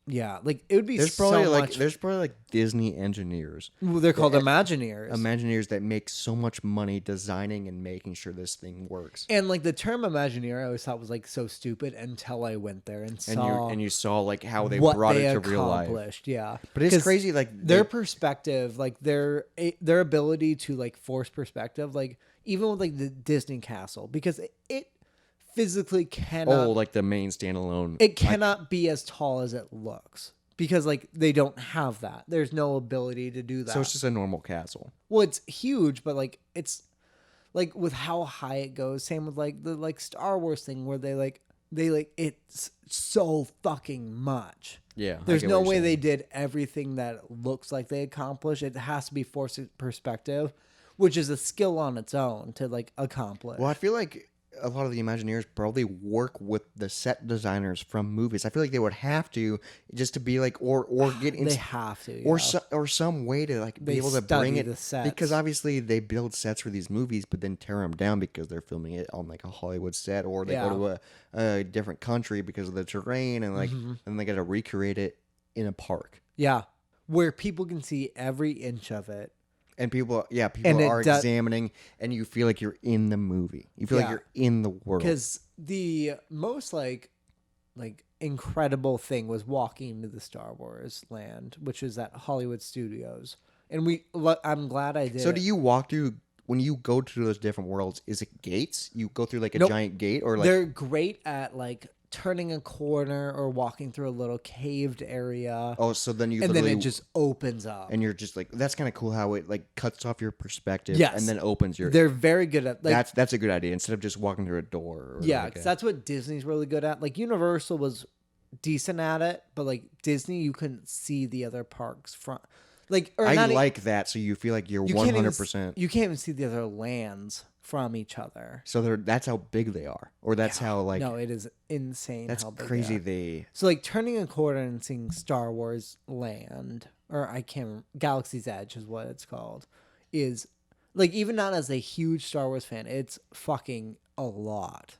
Yeah, like it would be There's so probably much. there's probably like Disney engineers, Well, they're called Imagineers. Imagineers that make so much money designing and making sure this thing works. And like the term Imagineer, I always thought was like so stupid until I went there and And saw you saw like how they what brought they it to real life. accomplished. Yeah, But it's 'Cause crazy, like their perspective, like their ability to like force perspective, like even with like the Disney castle, because it physically cannot, like the main standalone. it cannot be as tall as it looks because like they don't have that. There's no ability to do that. So it's just a normal castle. Well, it's huge, but like it's like with how high it goes. Same with like the like Star Wars thing where they like it's so fucking much. Yeah, I There's get no what you're way saying. they did everything that it looks like they accomplished. It has to be forced perspective, which is a skill on its own to like accomplish. Well, I feel like a lot of the Imagineers probably work with the set designers from movies. I feel like they would have to just to be like, or get They have to, or yeah. or some way to like They be able to study bring it the sets. because obviously they build sets for these movies, but then tear them down because they're filming it on like a Hollywood set, or they go to a different country because of the terrain, and like and they got to recreate it in a park. Yeah, where people can see every inch of it. And people And it are does- examining, and you feel like you're in the movie. You feel like Yeah. you're in the world. Because the most like incredible thing was walking into the Star Wars land, which is at Hollywood Studios, and I'm glad I did. So it. do you walk through when you go to those different worlds? Is it gates? You go through like a Nope. giant gate, or like They're great at like turning a corner or walking through a little caved area, oh, so then you and then literally it just opens up. and you're just like that's kind of cool how it like cuts off your perspective, Yes. and then opens your. They're very good at like That's a good idea instead of just walking through a door. Or yeah, like 'cause that's what Disney's really good at. Like Universal was decent at it, but like Disney, you couldn't see the other parks from, like, or I not like that, so you feel like you're you can't even 100%. You can't even see the other lands from each other. So that's how big they are, or that's how like No, it is insane. that's how big crazy. They are. They So like turning a corner and seeing Star Wars Land, or I can't remember, Galaxy's Edge is what it's called, is like even not as a huge Star Wars fan, it's fucking a lot.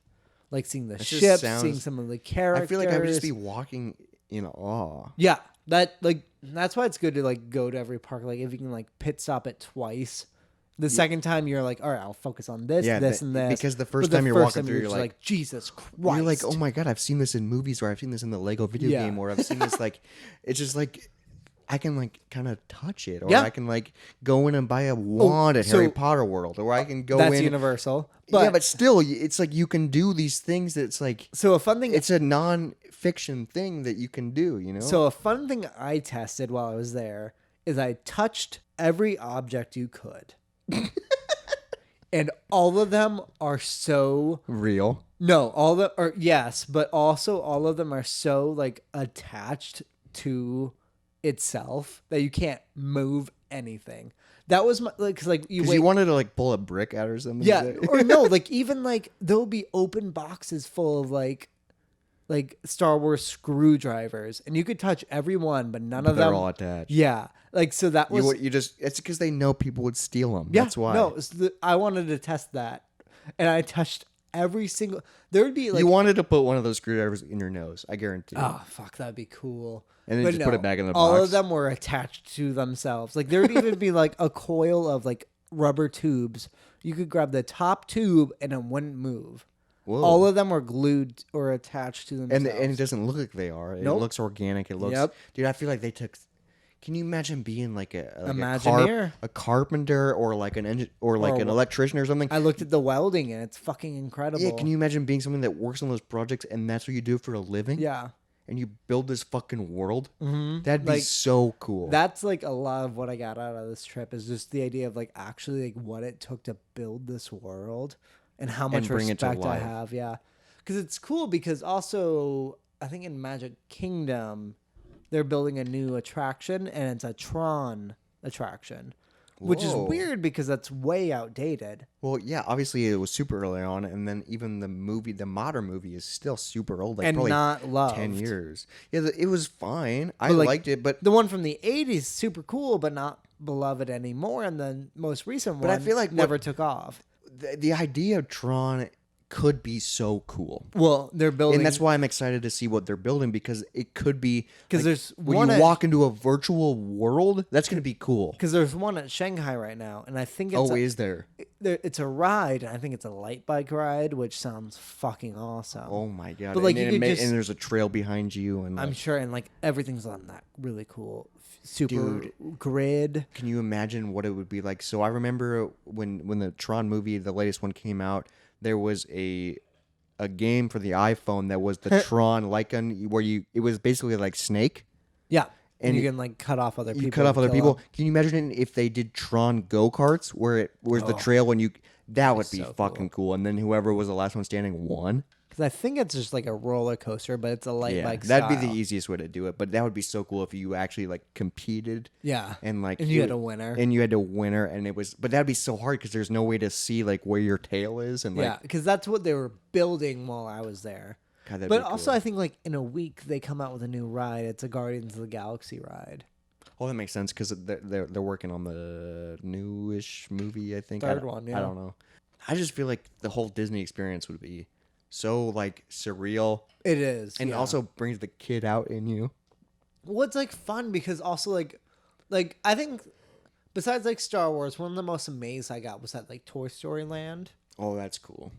Like seeing the That just ships, sounds- seeing some of the characters. I feel like I would just be walking in awe. Yeah, that's why it's good to like go to every park. Like if you can like pit stop it twice. The second time you're like, all right, I'll focus on this, Yeah, this, and this. because the first But time you're first walking through, you're just like- Jesus Christ. You're like, oh my god, I've seen this in movies, or I've seen this in the Lego video Yeah. game, or I've seen this like, it's just like, I can like kind of touch it, or Yeah. I can like go in and buy a wand at so- Harry Potter World, or I can go That's in. Universal. Yeah, but still, it's like you can do these things that's like, so a fun thing. it's a non-fiction thing that you can do, you know? So a fun thing I tested while I was there is I touched every object you could. And all of them are so real. no, all the or yes, but also all of them are so like attached to itself that you can't move anything. That was my like 'cause like you Because wait, you wanted to like pull a brick out or something. yeah, or no, like even like there'll be open boxes full of like Star Wars screwdrivers, and you could touch every one, but none of they're them. all attached. Yeah, like so that was You just it's because they know people would steal them. yeah. That's why. No, I wanted to test that, and I touched every single. There would be like you wanted to put one of those screwdrivers in your nose. I guarantee. oh fuck, that'd be cool. And then But just put it back in the All box. of them were attached to themselves. Like there would even be like a coil of like rubber tubes. You could grab the top tube and it wouldn't move. Whoa. All of them were glued or attached to themselves. and it doesn't look like they are. It Nope. looks organic. It looks. Yep. Dude, I feel like they took. Can you imagine being like a Imagineer? a carpenter or like an engine or like an electrician or something? I looked at the welding and it's fucking incredible. Yeah. Can you imagine being someone that works on those projects and that's what you do for a living? Yeah. And you build this fucking world. Mm-hmm. That'd be Like, so cool. That's like a lot of what I got out of this trip is just the idea of like actually like what it took to build this world and how much bring it to respect I life. have. Yeah. Because it's cool because also I think in Magic Kingdom they're building a new attraction and it's a Tron attraction, which is Whoa. weird because that's way outdated. Well, yeah, obviously it was super early on, and then even the modern movie is still super old, like And probably not loved. 10 years. Yeah, it was fine. I But, like, liked it, but The one from the 80s super cool but not beloved anymore, and the most recent one I feel like never took off. the idea of Tron could be so cool. Well, they're building, And that's why I'm excited to see what they're building, because it could be 'Cause like, there's when one you at- walk into a virtual world, that's going to be cool. because there's one at Shanghai right now, and I think it's Is there? it's a ride, and I think it's a light bike ride, which sounds fucking awesome. Oh my god! But, like, and, you could just- and there's a trail behind you, and I'm like, sure, and like everything's on that really cool super Dude. grid. can you imagine what it would be like? So I remember when the Tron movie, the latest one, came out, there was a game for the iPhone that was the Tron Lycan, where it was basically like Snake. Yeah, and And you can like cut off other people. You cut off and other kill people. them. Can you imagine if they did Tron go karts, where it was the trail when you? That would be so fucking cool. And then whoever was the last one standing won. Because I think it's just like a roller coaster, but it's a light bike. that'd be style. the easiest way to do it. But that would be so cool if you actually like competed. Yeah, And like and you had it- a winner. And you had a winner, and it was. But that'd be so hard because there's no way to see like where your tail is, and like. Yeah, because that's what they were building while I was there. God, that'd But be also, cool. I think like in a week they come out with a new ride. It's a Guardians of the Galaxy ride. Oh, that makes sense because they're working on the newish movie. I think Third one, yeah. I don't know. I just feel like the whole Disney experience would be so like surreal, It is, and yeah. also brings the kid out in you. well, it's like fun because also like I think besides like Star Wars, one of the most amazed I got was at like Toy Story Land Oh, that's cool.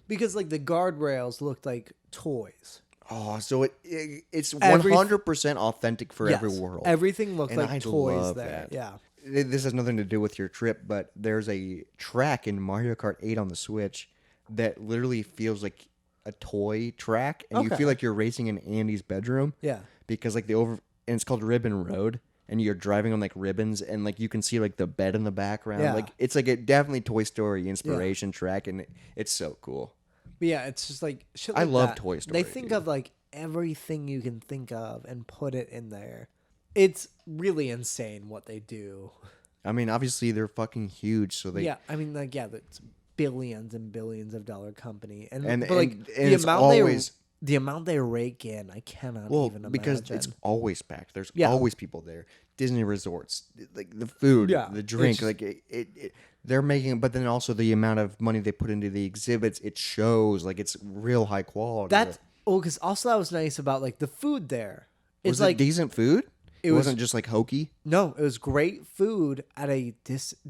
because like the guardrails looked like toys. Oh, so it's Every- 100% authentic for every Yes, world. Everything looked And like I toys love there. that. Yeah. This has nothing to do with your trip, but there's a track in Mario Kart 8 on the Switch that literally feels like a toy track, and you Okay. feel like you're racing in Andy's bedroom. Yeah. Because like and it's called Ribbon Road, and you're driving on like ribbons, and like you can see like the bed in the background. Yeah. Like it's like a definitely Toy Story inspiration track, and it's so cool. But yeah, it's just like shit I like love that. Toy Story, They think dude. of like everything you can think of and put it in there. It's really insane what they do. I mean, obviously they're fucking huge, so they Yeah, I mean, like, yeah, it's billions and billions of dollar company, And- but like and the it's amount always- the amount they rake in, I cannot well even imagine. because it's always packed. There's Yeah. always people there. Disney resorts, like the food, Yeah, the drink, it's- like they're making. But then also the amount of money they put into the exhibits, it shows like it's real high quality. That's because also that was nice about like the food there. It's was like it decent food? It was- wasn't just like hokey. no, it was great food at a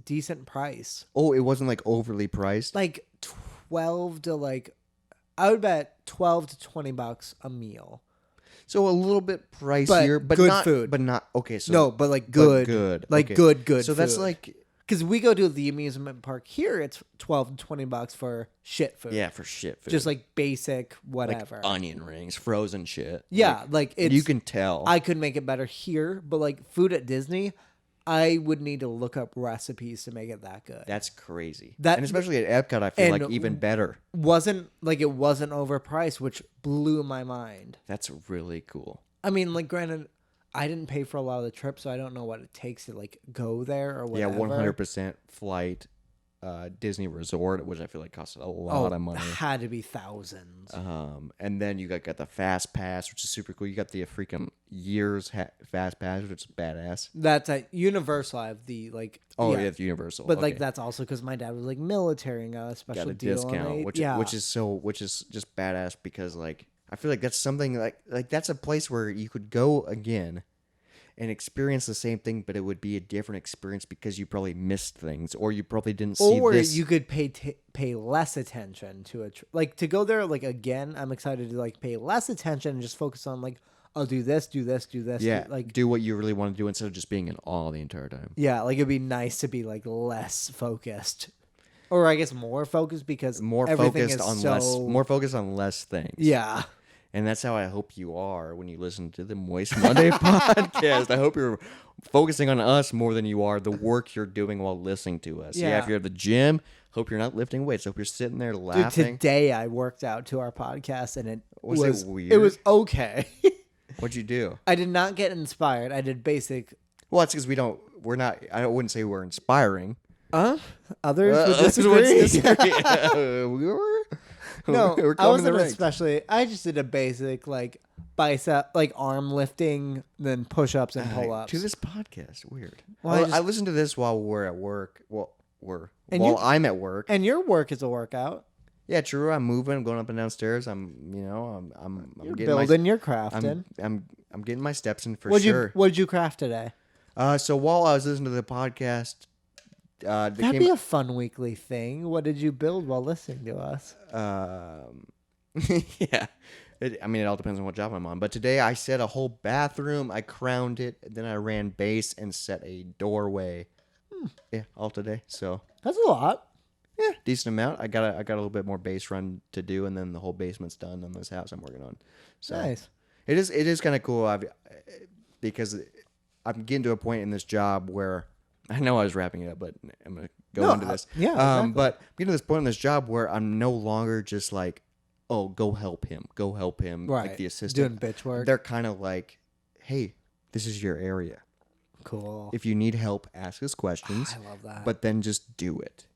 decent price. Oh, it wasn't like overly priced. Like 12 to like, I would bet $12 to $20 a meal. So a little bit pricier, but good not food. But not okay. So No, but like good, good, like okay. good. So that's food. like because we go to the amusement park here, it's $12 to $20 for shit food. yeah for shit food. just like basic like whatever. onion rings, frozen shit. Yeah, like it's you can tell. I could make it better here, but like food at Disney, I would need to look up recipes to make it that good. That's crazy. That- And especially at Epcot, I feel and like even better. Wasn't like it wasn't overpriced, which blew my mind. That's really cool. I mean, like granted, I didn't pay for a lot of the trip, so I don't know what it takes to like go there or whatever. Yeah, 100% flight, Disney resort, which I feel like costs a lot of money. Had to be thousands. And then you got the fast pass, which is super cool. You got the freaking years fast pass, which is badass. That's at Universal. I have the like. Oh, yeah, it's Universal. But like Okay. that's also because my dad was like military and got a special got a deal on discount, it. which yeah. which is just badass because like I feel like that's something like that's a place where you could go again and experience the same thing, but it would be a different experience because you probably missed things or you probably didn't see or this. you could pay less attention to it. Like to go there like again, I'm excited to like pay less attention and just focus on like I'll do this. yeah, like do what you really want to do instead of just being in awe the entire time. yeah, like it'd be nice to be like less focused, or I guess more focused because More everything focused is on so, more focused on less things. Yeah. And that's how I hope you are when you listen to the Moist Monday podcast. I hope you're focusing on us more than you are the work you're doing while listening to us. Yeah, Yeah. if you're at the gym, hope you're not lifting weights. Hope you're sitting there Dude, laughing. today I worked out to our podcast and it Was it was weird? It was okay. What'd you do? I did not get inspired. I did basic. Well, that's because we're not, I wouldn't say we're inspiring. Others would Would disagree. disagree. We were? No, We're I coming wasn't the ranks. especially. I just did a basic like bicep, like arm lifting, then push-ups and pull-ups. To this podcast. Weird. Well, Well, I I just- listen to this while we're at work. And While you- I'm at work. And your work is a workout. Yeah, true. I'm moving. I'm going up and downstairs. I'm You're getting my building, you're crafting. I'm getting my steps in for What'd sure. What'd you craft today? So while I was listening to the podcast, That'd be a fun weekly thing. What did you build while listening to us? yeah. It all depends on what job I'm on. But today I set a whole bathroom. I crowned it. Then I ran base and set a doorway. Yeah, all today. So That's a lot. yeah, decent amount. I got a little bit more base run to do, and then the whole basement's done on this house I'm working on. So Nice. it is kind of cool. Because I'm getting to a point in this job where I know I was wrapping it up, but I'm gonna go into this. Yeah, exactly. But I'm getting to this point in this job where I'm no longer just like, oh, go help him, Right. like the assistant. Doing bitch work. They're kind of like, hey, this is your area. Cool. If you need help, ask us questions. I love that. But then just do it.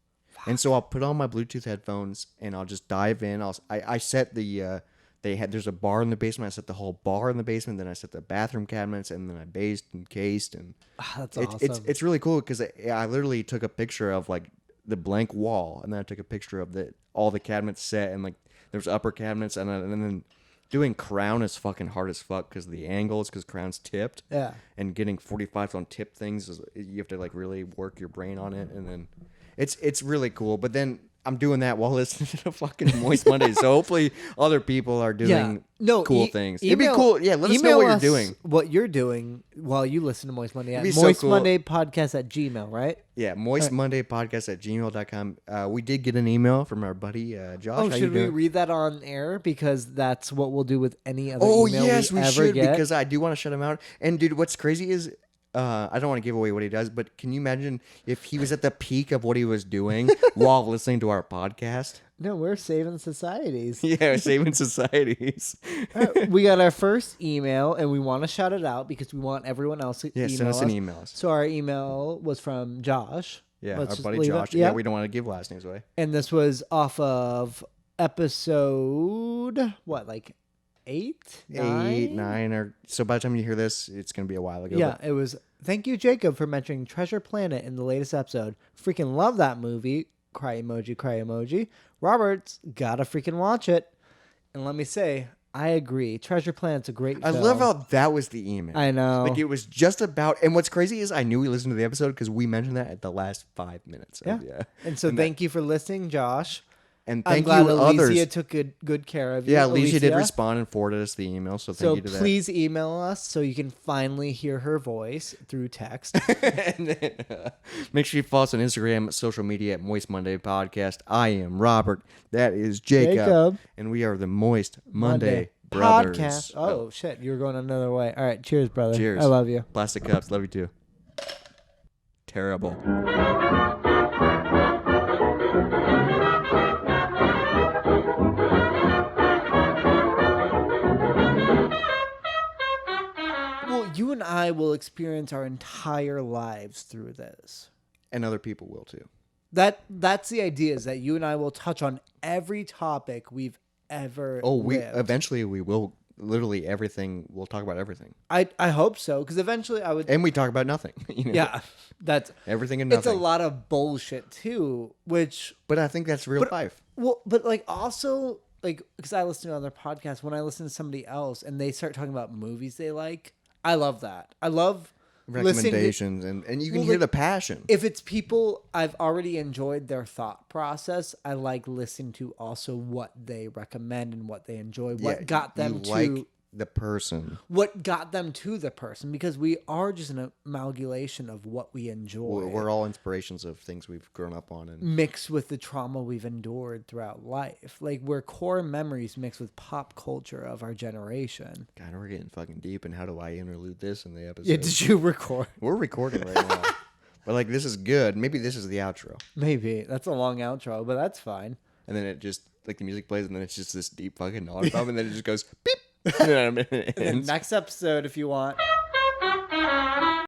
And so I'll put on my Bluetooth headphones and I'll just dive in. I set the there's a bar in the basement. I set the whole bar in the basement. Then I set the bathroom cabinets, and then I based and cased, and That's awesome. it's really cool because I literally took a picture of like the blank wall, and then I took a picture of all the cabinets set, and like there's upper cabinets, and then doing crown is fucking hard as fuck because of the angles, because crown's tipped. Yeah. And getting 45s on tip things you have to like really work your brain on it, and then it's really cool. But then I'm doing that while listening to fucking Moist Monday. So hopefully other people are doing cool things. It'd be cool. Yeah, let us know what you're doing. What you're doing while you listen to Moist Monday. It'd be Moist so cool. Monday podcast at Gmail, right? Yeah, moistmondaypodcast@gmail.com. We did get an email from our buddy Josh. Oh, How you should we doing? read that on air? Because that's what we'll do with any other Oh email yes, we ever should, get. because I do want to shut him out. And dude, what's crazy is I don't want to give away what he does, but can you imagine if he was at the peak of what he was doing while listening to our podcast? No, we're saving societies. Yeah, saving societies. We got our first email, and we want to shout it out because we want everyone else to email send us an email. So our email was from Josh. Yeah, Let's our just buddy leave it. Josh. Yeah, we don't want to give last names away. And this was off of episode, what, like 8? 8, 9, or so by the time you hear this, it's gonna be a while ago. Yeah, but it was. Thank you, Jacob, for mentioning Treasure Planet in the latest episode. Freaking love that movie. Cry emoji, cry emoji. Robert's gotta freaking watch it. And let me say, I agree. Treasure Planet's a great I film. love how that was the email. I know. Like it was just about, and what's crazy is I knew we listened to the episode because we mentioned that at the last 5 minutes. Yeah. And so thank you for listening, Josh. And I'm thank glad you Alicia others. took good care of you. Yeah, Alicia did respond and forwarded us the email, so thank So you to please email us so you can finally hear her voice through text. that. And then make sure you follow us on Instagram, social media at Moist Monday Podcast. I am Robert. That is Jacob. And we are the Moist Monday Brothers. Podcast. Oh, shit. You're going another way. All right. Cheers, brother. Cheers. I love you. Plastic cups. Love you too. Terrible. Well, you and I will experience our entire lives through this. And other people will too. That's the idea, is that you and I will touch on every topic we've ever lived. Eventually we will literally everything. We'll talk about everything. I hope so, because eventually I would. And we talk about nothing. You know? Yeah, that's Everything and nothing. It's a lot of bullshit too, which. But I think that's real life. Well, but like also like, because I listen to other podcasts, when I listen to somebody else and they start talking about movies they like, I love that. I love listening to, Recommendations and you can hear the passion. if it's people I've already enjoyed their thought process, I like listening to also what they recommend and what they enjoy, what got them to like the person. what got them to the person, because we are just an amalgamation of what we enjoy. We're all inspirations of things we've grown up on, and mixed with the trauma we've endured throughout life. Like, we're core memories mixed with pop culture of our generation. God, we're getting fucking deep. And how do I interlude this in the episode? Yeah, did you record? We're recording right now, but like this is good. Maybe this is the outro, Maybe. That's a long outro, but that's fine. and then it just like the music plays, and then it's just this deep fucking non-stop, and then it just goes beep. And then it And then ends. next episode, if you want.